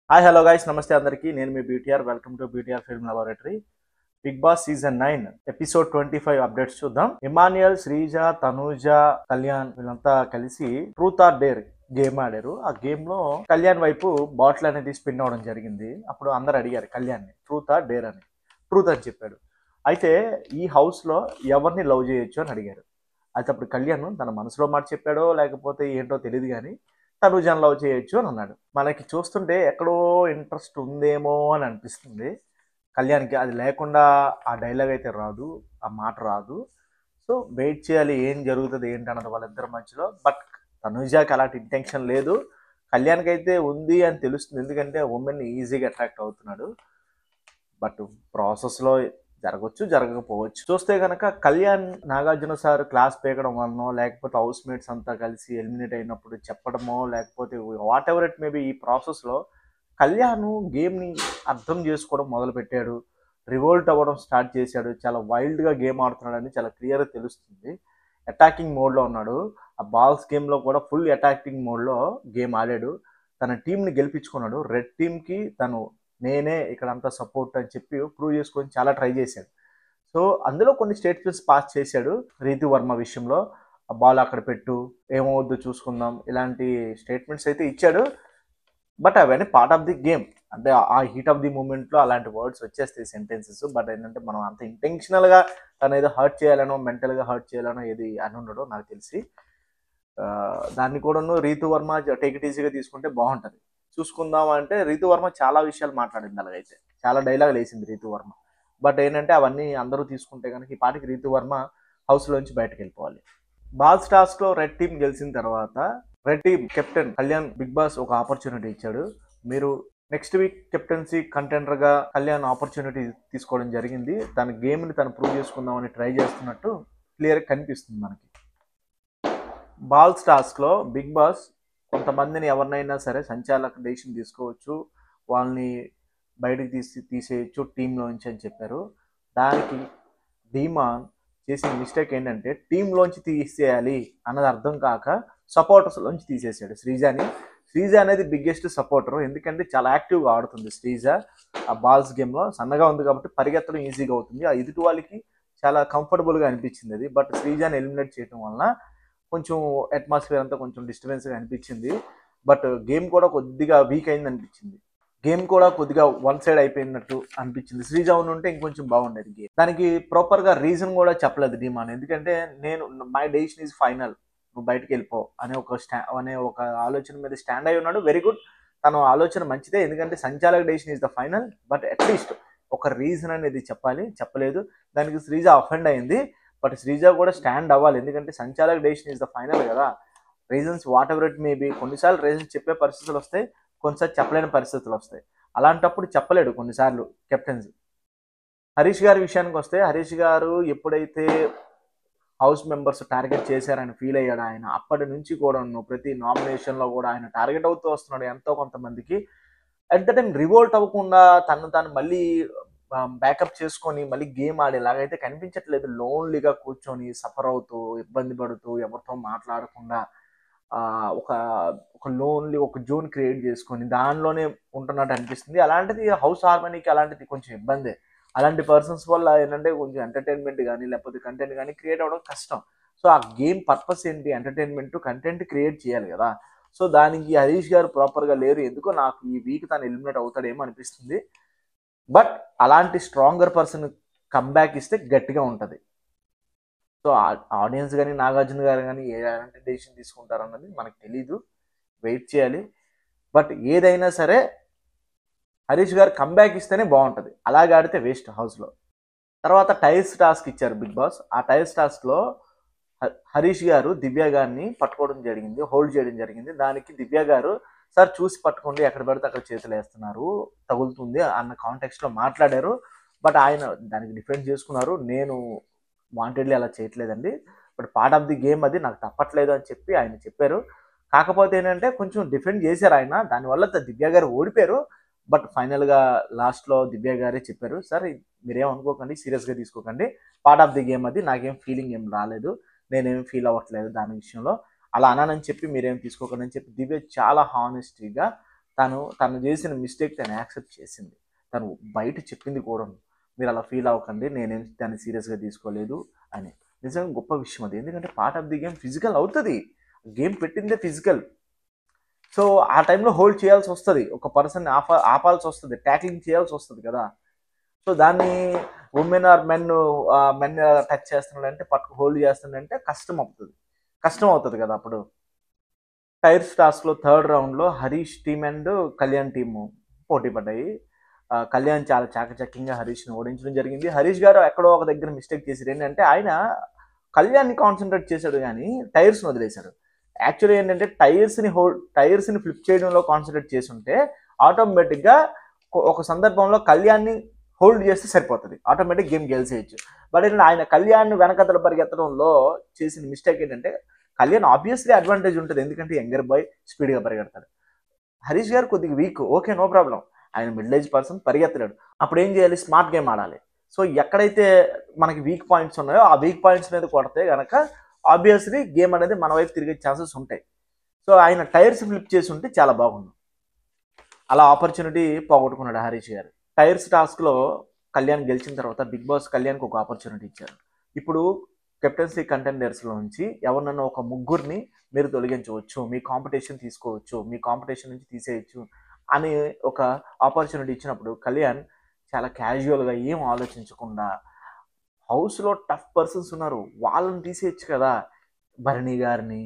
Hi hello guys నమస్తే అందరికీ నేను మీ BTR welcome to BTR film laboratory Bigg Boss season 9 episode 25 updates చూద్దాం. ఇమాన్యుయల్, శ్రీజ, తనూజ, కళ్యాణ్ వీళ్ళంతా కలిసి ట్రూత్ ఆర్ డేర్ గేమ్ ఆడారు. ఆ గేమ్ లో కళ్యాణ్ వైపు బాటిల్ అనేది స్పిన్ అవడం జరిగింది. అప్పుడు అందరు అడిగారు కళ్యాణ్ ని ట్రూత్ ఆర్ డేర్ అని. ట్రూత్ అని చెప్పాడు. అయితే ఈ హౌస్ లో ఎవరిని లవ్ చేయొచ్చు అని అడిగారు. అయితే అప్పుడు కళ్యాణ్ తన మనసులో మాట చెప్పాడో లేకపోతే ఏంటో తెలియదు కానీ తనుజాన్ లవ్ చేయొచ్చు అని అన్నాడు. మనకి చూస్తుంటే ఎక్కడో ఇంట్రెస్ట్ ఉందేమో అని అనిపిస్తుంది కళ్యాణ్కి. అది లేకుండా ఆ డైలాగ్ అయితే రాదు, ఆ మాట రాదు. సో వెయిట్ చేయాలి ఏం జరుగుతుంది ఏంటి అన్నది వాళ్ళిద్దరి మధ్యలో. బట్ తనుజాకి అలాంటి ఇంటెన్షన్ లేదు, కళ్యాణ్కి అయితే ఉంది అని తెలుస్తుంది. ఎందుకంటే ఉమెన్ ఈజీగా అట్రాక్ట్ అవుతున్నాడు. బట్ ప్రాసెస్లో జరగవచ్చు జరగకపోవచ్చు. చూస్తే కనుక కళ్యాణ్ నాగార్జున సార్ క్లాస్ పీకడం వలనో లేకపోతే హౌస్ మేట్స్ అంతా కలిసి ఎలిమినేట్ అయినప్పుడు చెప్పడమో లేకపోతే వాట్ ఎవర్ ఇట్ మేబీ ఈ ప్రాసెస్లో కళ్యాణ్ గేమ్ని అర్థం చేసుకోవడం మొదలుపెట్టాడు. రివోల్ట్ అవ్వడం స్టార్ట్ చేశాడు. చాలా వైల్డ్గా గేమ్ ఆడుతున్నాడని చాలా క్లియర్గా తెలుస్తుంది. అటాకింగ్ మోడ్లో ఉన్నాడు. ఆ బాల్స్ గేమ్లో కూడా ఫుల్ అటాకింగ్ మోడ్లో గేమ్ ఆడాడు. తన టీంని గెలిపించుకున్నాడు. రెడ్ టీంకి తను నేనే ఇక్కడ అంతా సపోర్ట్ అని చెప్పి ప్రూవ్ చేసుకొని చాలా ట్రై చేశాడు. సో అందులో కొన్ని స్టేట్మెంట్స్ పాస్ చేశాడు. రీతు వర్మ విషయంలో ఆ బాల్ అక్కడ పెట్టు, ఏమవద్దు చూసుకుందాం, ఇలాంటి స్టేట్మెంట్స్ అయితే ఇచ్చాడు. బట్ అవన్నీ పార్ట్ ఆఫ్ ది గేమ్. అంటే ఆ హీట్ ఆఫ్ ది మూమెంట్లో అలాంటి వర్డ్స్ వచ్చేస్తాయి సెంటెన్సెస్. బట్ ఏంటంటే మనం అంత ఇంటెన్షనల్గా తను ఏదో హర్ట్ చేయాలనో మెంటల్గా హర్ట్ చేయాలనో ఏది అని ఉండడో నాకు తెలిసి దాన్ని కూడాను రీతు వర్మ టేక్ ఇట్ ఈజీగా తీసుకుంటే బాగుంటుంది. చూసుకుందాం అంటే రీతు వర్మ చాలా విషయాలు మాట్లాడింది, అలాగైతే చాలా డైలాగులు వేసింది రీతు వర్మ. బట్ ఏంటంటే అవన్నీ అందరూ తీసుకుంటే కనుక ఈ పాటికి రీతు వర్మ హౌస్లోంచి బయటకు వెళ్ళిపోవాలి. బాల్స్ టాస్క్లో రెడ్ టీం గెలిచిన తర్వాత red team captain Kalyan Bigg Boss ఒక ఆపర్చునిటీ ఇచ్చాడు. మీరు నెక్స్ట్ వీక్ కెప్టెన్సీ కంటెండర్గా కళ్యాణ్ ఆపర్చునిటీ తీసుకోవడం జరిగింది. తన గేమ్ని తను ప్రూవ్ చేసుకుందామని ట్రై చేస్తున్నట్టు క్లియర్గా కనిపిస్తుంది మనకి. బాల్స్ టాస్క్లో బిగ్ బాస్ కొంతమందిని ఎవరినైనా సరే సంచాలక డెసిషన్ తీసుకోవచ్చు, వాళ్ళని బయటకు తీసేయచ్చు టీంలోంచి అని చెప్పారు. దానికి ధీమాన్ చేసిన మిస్టేక్ ఏంటంటే టీంలోంచి తీసేయాలి అన్నది అర్థం కాక సపోర్టర్స్లోంచి తీసేసాడు శ్రీజాని. శ్రీజ అనేది బిగ్గెస్ట్ సపోర్టర్, ఎందుకంటే చాలా యాక్టివ్గా ఆడుతుంది శ్రీజ. ఆ బాల్స్ గేమ్లో సన్నగా ఉంది కాబట్టి పరిగెత్తడం ఈజీగా అవుతుంది. ఆ ఎదుటి వాళ్ళకి చాలా కంఫర్టబుల్గా అనిపించింది అది. బట్ శ్రీజాని ఎలిమినేట్ చేయడం వలన కొంచెం అట్మాస్ఫియర్ అంతా కొంచెం డిస్టర్బెన్స్గా అనిపించింది. బట్ గేమ్ కూడా కొద్దిగా వీక్ అయింది అనిపించింది. గేమ్ కూడా కొద్దిగా వన్ సైడ్ అయిపోయినట్టు అనిపించింది. శ్రీజ ఉంటే ఇంకొంచెం బాగుండేది గేమ్. దానికి ప్రాపర్గా రీజన్ కూడా చెప్పలేదు డిమాన్. ఎందుకంటే నేను మై డెసిషన్ ఈజ్ ఫైనల్, నువ్వు బయటకు వెళ్ళిపో అనే ఒక ఆలోచన మీద స్టాండ్ అయి ఉన్నాడు. వెరీ గుడ్, తన ఆలోచన మంచిదే. ఎందుకంటే సంచాలక decision is the final. But at least ఒక రీజన్ అనేది చెప్పాలి, చెప్పలేదు. దానికి శ్రీజ అఫెండ్ అయింది. బట్ శ్రీజ కూడా స్టాండ్ అవ్వాలి, ఎందుకంటే సంచాలక డెసిషన్ ఈజ్ ద ఫైనల్ కదా. Reasons whatever it maybe, కొన్నిసార్లు రీజన్స్ చెప్పే పరిస్థితులు వస్తాయి, కొన్నిసార్లు చెప్పలేని పరిస్థితులు వస్తాయి. అలాంటప్పుడు చెప్పలేడు కొన్నిసార్లు కెప్టెన్సీ. హరీష్ గారి విషయానికి వస్తే హరీష్ గారు ఎప్పుడైతే హౌస్ మెంబర్స్ టార్గెట్ చేశారని ఫీల్ అయ్యాడు ఆయన, అప్పటి నుంచి కూడా ప్రతి నామినేషన్లో కూడా ఆయన టార్గెట్ అవుతూ వస్తున్నాడు ఎంతో కొంతమందికి. అట్ ద టైం రివోల్ట్ అవ్వకుండా తను మళ్ళీ బ్యాకప్ చేసుకొని మళ్ళీ గేమ్ ఆడేలాగైతే కనిపించట్లేదు. లోన్లీగా కూర్చొని సఫర్ అవుతూ ఇబ్బంది పడుతూ ఎవరితో మాట్లాడకుండా ఒక ఒక లోన్లీ ఒక జోన్ క్రియేట్ చేసుకొని దానిలోనే ఉంటున్నట్టు అనిపిస్తుంది. అలాంటిది హౌస్ హార్మనీకి అలాంటిది కొంచెం ఇబ్బందే. అలాంటి పర్సన్స్ వల్ల ఏంటంటే కొంచెం ఎంటర్టైన్మెంట్ కానీ లేకపోతే కంటెంట్ కానీ క్రియేట్ అవ్వడం కష్టం. సో ఆ గేమ్ పర్పస్ ఏంటి, ఎంటర్టైన్మెంట్ కంటెంట్ క్రియేట్ చేయాలి కదా. సో దానికి హరీష్ గారు ప్రాపర్గా లేరు. ఎందుకో నాకు ఈ వీక్ తను ఎలిమినేట్ అవుతాడేమో అనిపిస్తుంది. బట్ అలాంటి స్ట్రాంగర్ పర్సన్ కమ్బ్యాక్ ఇస్తే గట్టిగా ఉంటుంది. సో ఆడియన్స్ కానీ నాగార్జున గారు కానీ ఎలాంటి డెసిషన్ తీసుకుంటారన్నది మనకు తెలీదు, వెయిట్ చేయాలి. బట్ ఏదైనా సరే హరీష్ గారు కమ్బ్యాక్ ఇస్తేనే బాగుంటుంది. అలాగే ఆడితే వేస్ట్ హౌస్లో. తర్వాత టైల్స్ టాస్క్ ఇచ్చారు బిగ్ బాస్. ఆ టైల్స్ టాస్క్లో హరీష్ గారు దివ్య గారిని పట్టుకోవడం జరిగింది, హోల్డ్ చేయడం జరిగింది. దానికి దివ్య గారు సార్ చూసి పట్టుకోండి, ఎక్కడ పడితే అక్కడ చేతులు వేస్తున్నారు, తగులుతుంది అన్న కాంటెక్స్ట్లో మాట్లాడారు. బట్ ఆయన దానికి డిఫెండ్ చేసుకున్నారు. నేను వాంటెడ్లీ అలా చేయట్లేదండి, but part of the game అది, నాకు తప్పట్లేదు అని చెప్పి ఆయన చెప్పారు. కాకపోతే ఏంటంటే కొంచెం డిఫెండ్ చేశారు ఆయన, దానివల్ల దివ్య గారు ఓడిపోయారు. బట్ ఫైనల్గా లాస్ట్లో దివ్య గారే చెప్పారు, సార్ మీరేం అనుకోకండి, సీరియస్గా తీసుకోకండి, పార్ట్ ఆఫ్ ది గేమ్ అది, నాకేం ఫీలింగ్ ఏం రాలేదు, నేనేం ఫీల్ అవ్వట్లేదు దాని విషయంలో, అలా అనానని చెప్పి మీరేం తీసుకోకండి అని చెప్పి దివ్య చాలా హానెస్టీగా తను చేసిన మిస్టేక్ తను యాక్సెప్ట్ చేసింది. తను బయట చెప్పింది కూడా, మీరు అలా ఫీల్ అవ్వకండి, నేనేం దాన్ని సీరియస్గా తీసుకోలేదు అని. నిజంగా గొప్ప విషయం అది. ఎందుకంటే part of the game physical అవుతుంది. గేమ్ పెట్టిందే ఫిజికల్. సో ఆ టైంలో హోల్డ్ చేయాల్సి వస్తుంది, ఒక పర్సన్ ఆపాల్సి వస్తుంది, ట్యాక్లింగ్ చేయాల్సి వస్తుంది కదా. సో దాన్ని ఉమెన్ ఆర్ మెన్ టచ్ చేస్తున్నాడంటే, హోల్డ్ చేస్తున్నాడంటే కష్టం అవుతుంది కదా. అప్పుడు టైర్స్ టాస్క్లో థర్డ్ రౌండ్లో Harish team and Kalyan team పోటీ పడ్డాయి. కళ్యాణ్ చాలా చాకచక్యంగా హరీష్ని ఓడించడం జరిగింది. హరీష్ గారు ఎక్కడో ఒక దగ్గర మిస్టేక్ చేశారు. ఏంటంటే ఆయన కళ్యాణ్ని కాన్సన్ట్రేట్ చేశాడు కానీ టైర్స్ని వదిలేశాడు. యాక్చువల్లీ ఏంటంటే టైర్స్ని ఫ్లిప్ చేయడంలో కాన్సన్ట్రేట్ చేసి ఉంటే ఆటోమేటిక్గా ఒక సందర్భంలో కళ్యాణ్ని హోల్డ్ చేస్తే సరిపోతుంది, ఆటోమేటిక్ గేమ్ గెలిచేయచ్చు. బట్ ఏంటంటే ఆయన కళ్యాణ్ వెనకతల పరిగెత్తడంలో చేసిన మిస్టేక్ ఏంటంటే, కళ్యాణ్ ఆబ్వియస్లీ అడ్వాంటేజ్ ఉంటుంది, ఎందుకంటే యంగర్ బాయ్ స్పీడ్గా పరిగెడతాడు. హరీష్ గారు కొద్దిగా వీక్, ఓకే నో ప్రాబ్లం, ఆయన మిడిల్ ఏజ్ పర్సన్ పరిగెత్తలేడు. అప్పుడు ఏం చేయాలి, స్మార్ట్ గేమ్ ఆడాలి. సో ఎక్కడైతే మనకి వీక్ పాయింట్స్ ఉన్నాయో ఆ వీక్ పాయింట్స్ మీద కొడితే కనుక ఆబ్వియస్లీ గేమ్ అనేది మన వైపు తిరిగే ఛాన్సెస్ ఉంటాయి. సో ఆయన టైర్స్ ఫ్లిప్ చేసి ఉంటే చాలా బాగుంది. అలా ఆపర్చునిటీ పోగొట్టుకున్నాడు హరీష్ గారు. టైర్స్ టాస్క్లో కళ్యాణ్ గెలిచిన తర్వాత బిగ్ బాస్ కళ్యాణ్కి ఒక ఆపర్చునిటీ ఇచ్చారు. ఇప్పుడు కెప్టెన్సీ కంటెండర్స్లో నుంచి ఎవరినన్నా ఒక ముగ్గురిని మీరు తొలగించవచ్చు, మీ కాంపిటీషన్ తీసుకోవచ్చు, మీ కాంపిటీషన్ నుంచి తీసేయచ్చు అని ఒక ఆపర్చునిటీ ఇచ్చినప్పుడు కళ్యాణ్ చాలా క్యాజువల్గా ఏం ఆలోచించకుండా, హౌస్లో టఫ్ పర్సన్స్ ఉన్నారు వాళ్ళని తీసేయచ్చు కదా, భరణి గారిని,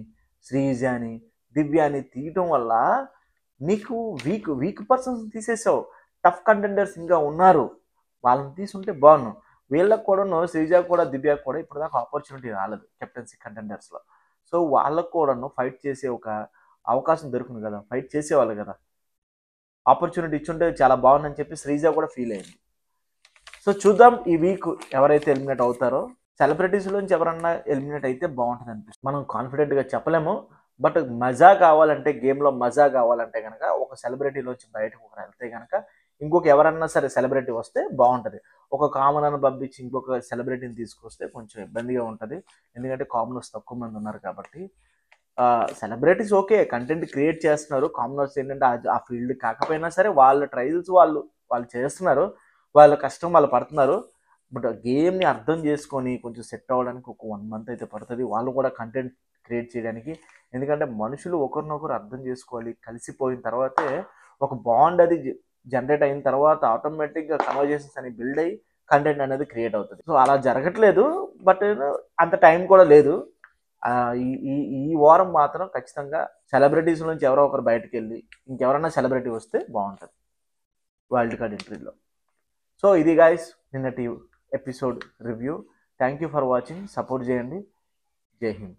శ్రీజాని, దివ్యాని తీయటం వల్ల నీకు వీక్ పర్సన్స్ తీసేసావు. టఫ్ కంటెండర్స్ ఇంకా ఉన్నారు, వాళ్ళని తీసుంటే బాగున్నావు. వీళ్ళకి కూడాను, శ్రీజాకు కూడా దివ్యాకు కూడా ఇప్పుడు దాకా ఆపర్చునిటీ రాలేదు కెప్టెన్సీ కంటెండర్స్లో. సో వాళ్ళకు కూడాను ఫైట్ చేసే ఒక అవకాశం దొరికింది కదా, ఫైట్ చేసేవాళ్ళు కదా, ఆపర్చునిటీ ఇచ్చుంటే చాలా బాగుందని చెప్పి శ్రీజా కూడా ఫీల్ అయింది. సో చూద్దాం ఈ వీక్ ఎవరైతే ఎలిమినేట్ అవుతారో, సెలబ్రిటీస్లోంచి ఎవరన్నా ఎలిమినేట్ అయితే బాగుంటుంది అనిపిస్తుంది. మనం కాన్ఫిడెంట్గా చెప్పలేము, బట్ మజా కావాలంటే, గేమ్లో మజా కావాలంటే కనుక ఒక సెలబ్రిటీలోంచి బయటకు ఒకరు వెళ్తే కనుక ఇంకొక ఎవరన్నా సరే సెలబ్రిటీ వస్తే బాగుంటుంది. ఒక కామన్ పంపించి ఇంకొక సెలబ్రిటీని తీసుకొస్తే కొంచెం ఇబ్బందిగా ఉంటుంది, ఎందుకంటే కామనర్స్ తక్కువ మంది ఉన్నారు కాబట్టి. సెలబ్రిటీస్ ఓకే, కంటెంట్ క్రియేట్ చేస్తున్నారు, కామనర్స్ ఏంటంటే ఆ ఫీల్డ్ కాకపోయినా సరే వాళ్ళ ట్రయల్స్ వాళ్ళు చేస్తున్నారు, వాళ్ళ కష్టం వాళ్ళు పడుతున్నారు. బట్ గేమ్ని అర్థం చేసుకొని కొంచెం సెట్ అవ్వడానికి ఒక 1 month అయితే పడుతుంది, వాళ్ళు కూడా కంటెంట్ క్రియేట్ చేయడానికి. ఎందుకంటే మనుషులు ఒకరినొకరు అర్థం చేసుకోవాలి, కలిసిపోయిన తర్వాతే ఒక బాండ్ అది జనరేట్ అయిన తర్వాత ఆటోమేటిక్గా కన్వర్జేషన్స్ అని బిల్డ్ అయ్యి కంటెంట్ అనేది క్రియేట్ అవుతుంది. సో అలా జరగట్లేదు, బట్ అంత టైం కూడా లేదు. ఈ ఈ ఈ వారం మాత్రం ఖచ్చితంగా సెలబ్రిటీస్ నుంచి ఎవరో ఒకరు బయటకు వెళ్ళి ఇంకెవరైనా సెలబ్రిటీ వస్తే బాగుంటుంది వైల్డ్ కార్డ్ ఎంట్రీలో. సో ఇది గైస్ నిన్నటి episode review. Thank you for watching, support చేయండి. జై హింద్.